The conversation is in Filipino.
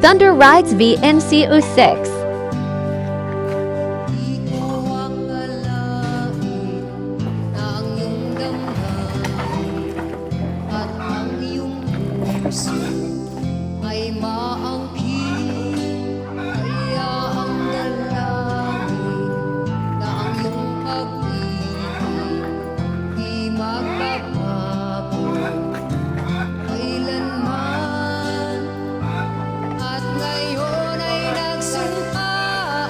Thunder Rides VNCU6. Ay maangkin, kaya ang dalangin na ang iyong pag-ibig di magbabago kailanman. At ngayon ay nagsumpaan